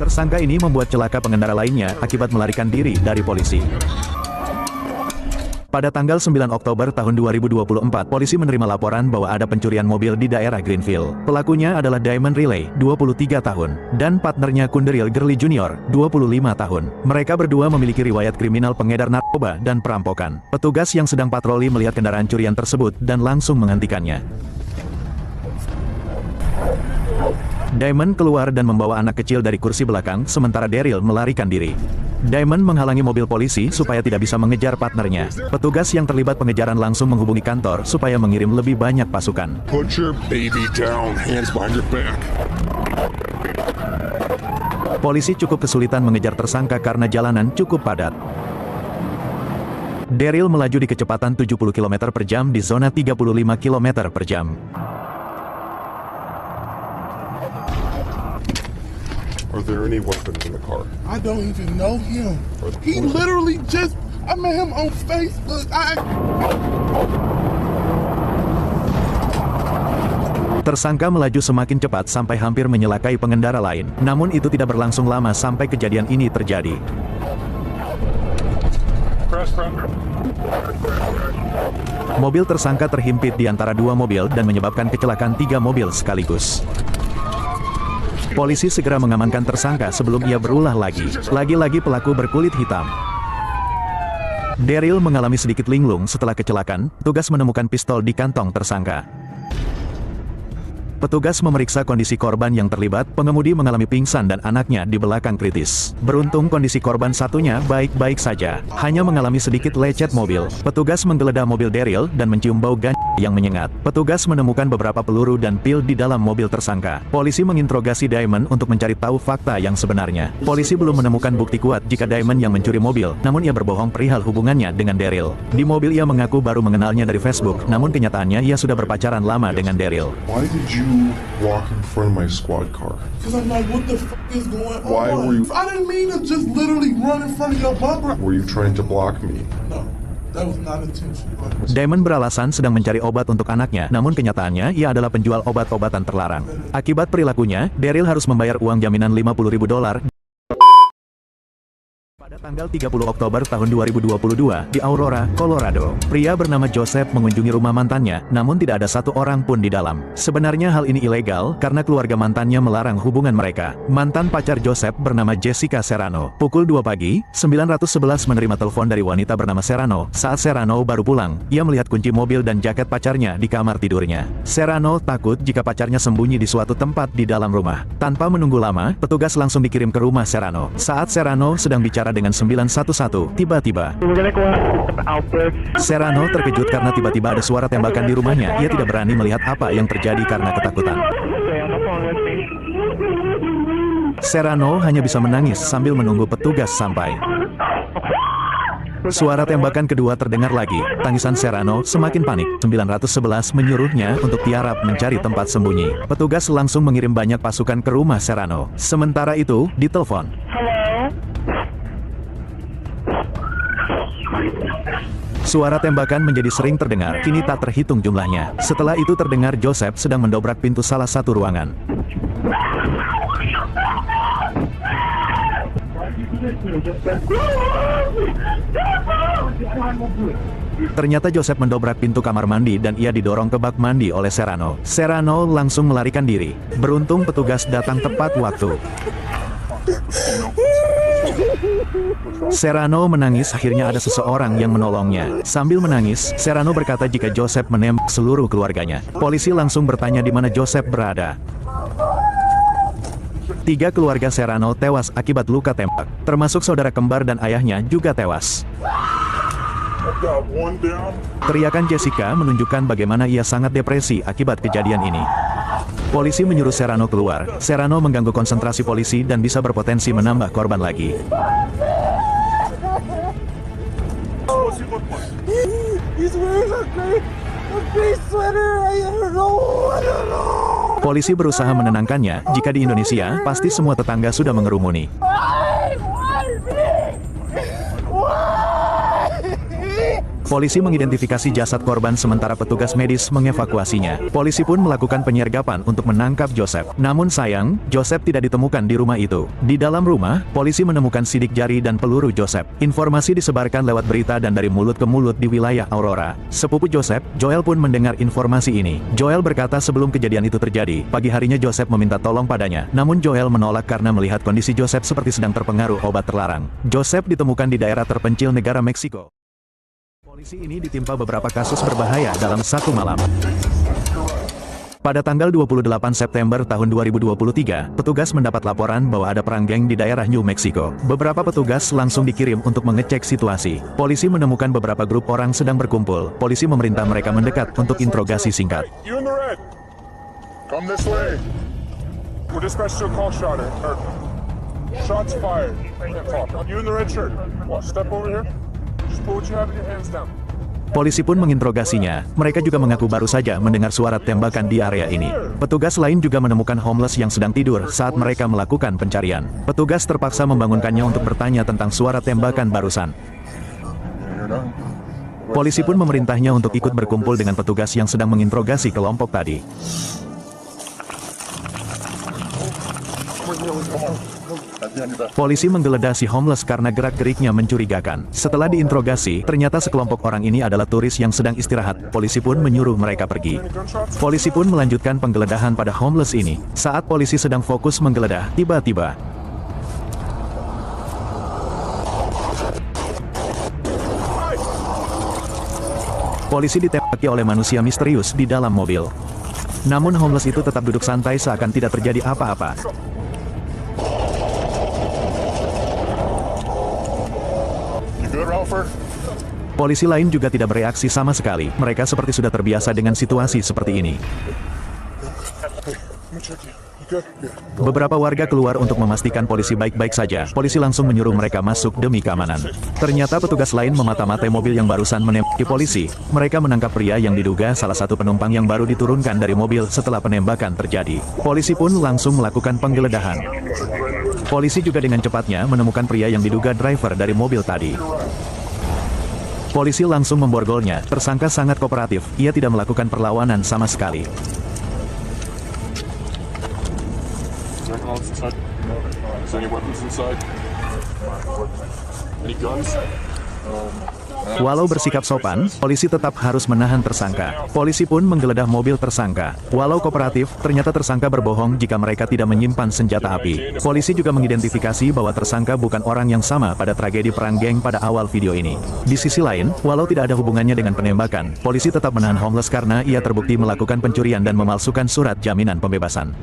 Tersangka ini membuat celaka pengendara lainnya akibat melarikan diri dari polisi. Pada tanggal 9 Oktober tahun 2024, polisi menerima laporan bahwa ada pencurian mobil di daerah Greenfield. Pelakunya adalah Diamond Riley, 23 tahun, dan partnernya Kunderil Gurley Jr., 25 tahun. Mereka berdua memiliki riwayat kriminal pengedar narkoba dan perampokan. Petugas yang sedang patroli melihat kendaraan curian tersebut dan langsung menghentikannya. Diamond keluar dan membawa anak kecil dari kursi belakang, sementara Daryl melarikan diri. Diamond menghalangi mobil polisi supaya tidak bisa mengejar partnernya. Petugas yang terlibat pengejaran langsung menghubungi kantor supaya mengirim lebih banyak pasukan. Put your baby down, hands behind your back. Polisi cukup kesulitan mengejar tersangka karena jalanan cukup padat. Daryl melaju di kecepatan 70 km per jam di zona 35 km per jam. Are there any weapons in the car? I don't even know him. He literally just, I met him on Facebook. Tersangka melaju semakin cepat sampai hampir menyelakai pengendara lain. Namun itu tidak berlangsung lama sampai kejadian ini terjadi. Mobil tersangka terhimpit di antara dua mobil dan menyebabkan kecelakaan 3 mobil sekaligus. Polisi segera mengamankan tersangka sebelum ia berulah lagi. Lagi-lagi pelaku berkulit hitam. Daryl mengalami sedikit linglung setelah kecelakaan. Petugas menemukan pistol di kantong tersangka. Petugas memeriksa kondisi korban yang terlibat. Pengemudi mengalami pingsan dan anaknya di belakang kritis. Beruntung kondisi korban satunya baik-baik saja. Hanya mengalami sedikit lecet mobil. Petugas menggeledah mobil Daryl dan mencium bau ganja yang menyengat. Petugas menemukan beberapa peluru dan pil di dalam mobil tersangka. Polisi menginterogasi Diamond untuk mencari tahu fakta yang sebenarnya. Polisi belum menemukan bukti kuat jika Diamond yang mencuri mobil, namun ia berbohong perihal hubungannya dengan Daryl. Di mobil ia mengaku baru mengenalnya dari Facebook, namun kenyataannya ia sudah berpacaran lama dengan Daryl. Why did you walk in front of my squad car? Because I'm like, what the fuck is going on? Why were you- I didn't mean to just literally run in front of your bumper. Were you trying to block me? No, that was not intentional. Diamond beralasan sedang mencari obat untuk anaknya, namun kenyataannya ia adalah penjual obat-obatan terlarang. Akibat perilakunya, Daryl harus membayar uang jaminan $50.000. Pada tanggal 30 Oktober tahun 2022, di Aurora, Colorado, pria bernama Joseph mengunjungi rumah mantannya, namun tidak ada satu orang pun di dalam. Sebenarnya hal ini ilegal, karena keluarga mantannya melarang hubungan mereka. Mantan pacar Joseph bernama Jessica Serrano. Pukul 2 pagi, 911 menerima telepon dari wanita bernama Serrano. Saat Serrano baru pulang, ia melihat kunci mobil dan jaket pacarnya di kamar tidurnya. Serrano takut jika pacarnya sembunyi di suatu tempat di dalam rumah. Tanpa menunggu lama, petugas langsung dikirim ke rumah Serrano. Saat Serrano sedang bicara dengan 911, tiba-tiba Serrano terkejut karena tiba-tiba ada suara tembakan di rumahnya. Ia tidak berani melihat apa yang terjadi karena ketakutan. Serrano hanya bisa menangis sambil menunggu petugas sampai. Suara tembakan kedua terdengar lagi. Tangisan Serrano semakin panik. 911 menyuruhnya untuk tiarap mencari tempat sembunyi. Petugas langsung mengirim banyak pasukan ke rumah Serrano. Sementara itu, di telepon, suara tembakan menjadi sering terdengar, kini tak terhitung jumlahnya. Setelah itu terdengar Joseph sedang mendobrak pintu salah satu ruangan. Ternyata Joseph mendobrak pintu kamar mandi dan ia didorong ke bak mandi oleh Serrano. Serrano langsung melarikan diri. Beruntung petugas datang tepat waktu. Serrano menangis, akhirnya ada seseorang yang menolongnya. Sambil menangis, Serrano berkata jika Joseph menembak seluruh keluarganya. Polisi langsung bertanya di mana Joseph berada. 3 keluarga Serrano tewas akibat luka tembak, termasuk saudara kembar dan ayahnya juga tewas. Teriakan Jessica menunjukkan bagaimana ia sangat depresi akibat kejadian ini. Polisi menyuruh Serrano keluar. Serrano mengganggu konsentrasi polisi dan bisa berpotensi menambah korban lagi. Polisi berusaha menenangkannya. Jika di Indonesia, pasti semua tetangga sudah mengerumuni. Polisi mengidentifikasi jasad korban sementara petugas medis mengevakuasinya. Polisi pun melakukan penyergapan untuk menangkap Joseph. Namun sayang, Joseph tidak ditemukan di rumah itu. Di dalam rumah, polisi menemukan sidik jari dan peluru Joseph. Informasi disebarkan lewat berita dan dari mulut ke mulut di wilayah Aurora. Sepupu Joseph, Joel pun mendengar informasi ini. Joel berkata sebelum kejadian itu terjadi, pagi harinya Joseph meminta tolong padanya. Namun Joel menolak karena melihat kondisi Joseph seperti sedang terpengaruh obat terlarang. Joseph ditemukan di daerah terpencil negara Meksiko. Polisi ini ditimpa beberapa kasus berbahaya dalam satu malam. Pada tanggal 28 September tahun 2023, petugas mendapat laporan bahwa ada perang geng di daerah New Mexico. Beberapa petugas langsung dikirim untuk mengecek situasi. Polisi menemukan beberapa grup orang sedang berkumpul. Polisi memerintah mereka mendekat untuk interogasi singkat. You in the red. Come this way. We're dispatched to a call shot. Shots fired. Can't talk. You in the red shirt. Well, step over here. Just put what you have in your hands down. Polisi pun menginterogasinya. Mereka juga mengaku baru saja mendengar suara tembakan di area ini. Petugas lain juga menemukan homeless yang sedang tidur saat mereka melakukan pencarian. Petugas terpaksa membangunkannya untuk bertanya tentang suara tembakan barusan. Polisi pun memerintahnya untuk ikut berkumpul dengan petugas yang sedang menginterogasi kelompok tadi. Polisi menggeledah si homeless karena gerak-geriknya mencurigakan. Setelah diinterogasi, ternyata sekelompok orang ini adalah turis yang sedang istirahat. Polisi pun menyuruh mereka pergi. Polisi pun melanjutkan penggeledahan pada homeless ini. Saat polisi sedang fokus menggeledah, tiba-tiba polisi ditembaki oleh manusia misterius di dalam mobil. Namun homeless itu tetap duduk santai seakan tidak terjadi apa-apa. Polisi lain juga tidak bereaksi sama sekali. Mereka seperti sudah terbiasa dengan situasi seperti ini. Beberapa warga keluar untuk memastikan polisi baik-baik saja. Polisi langsung menyuruh mereka masuk demi keamanan. Ternyata petugas lain memata-matai mobil yang barusan menembaki polisi. Mereka menangkap pria yang diduga salah satu penumpang yang baru diturunkan dari mobil setelah penembakan terjadi. Polisi pun langsung melakukan penggeledahan. Polisi juga dengan cepatnya menemukan pria yang diduga driver dari mobil tadi. Polisi langsung memborgolnya. Tersangka sangat kooperatif. Ia tidak melakukan perlawanan sama sekali. Is there any weapons inside? Any guns? Walau bersikap sopan, polisi tetap harus menahan tersangka. Polisi pun menggeledah mobil tersangka. Walau kooperatif, ternyata tersangka berbohong jika mereka tidak menyimpan senjata api. Polisi juga mengidentifikasi bahwa tersangka bukan orang yang sama pada tragedi perang geng pada awal video ini. Di sisi lain, walau tidak ada hubungannya dengan penembakan, polisi tetap menahan homeless karena ia terbukti melakukan pencurian dan memalsukan surat jaminan pembebasan.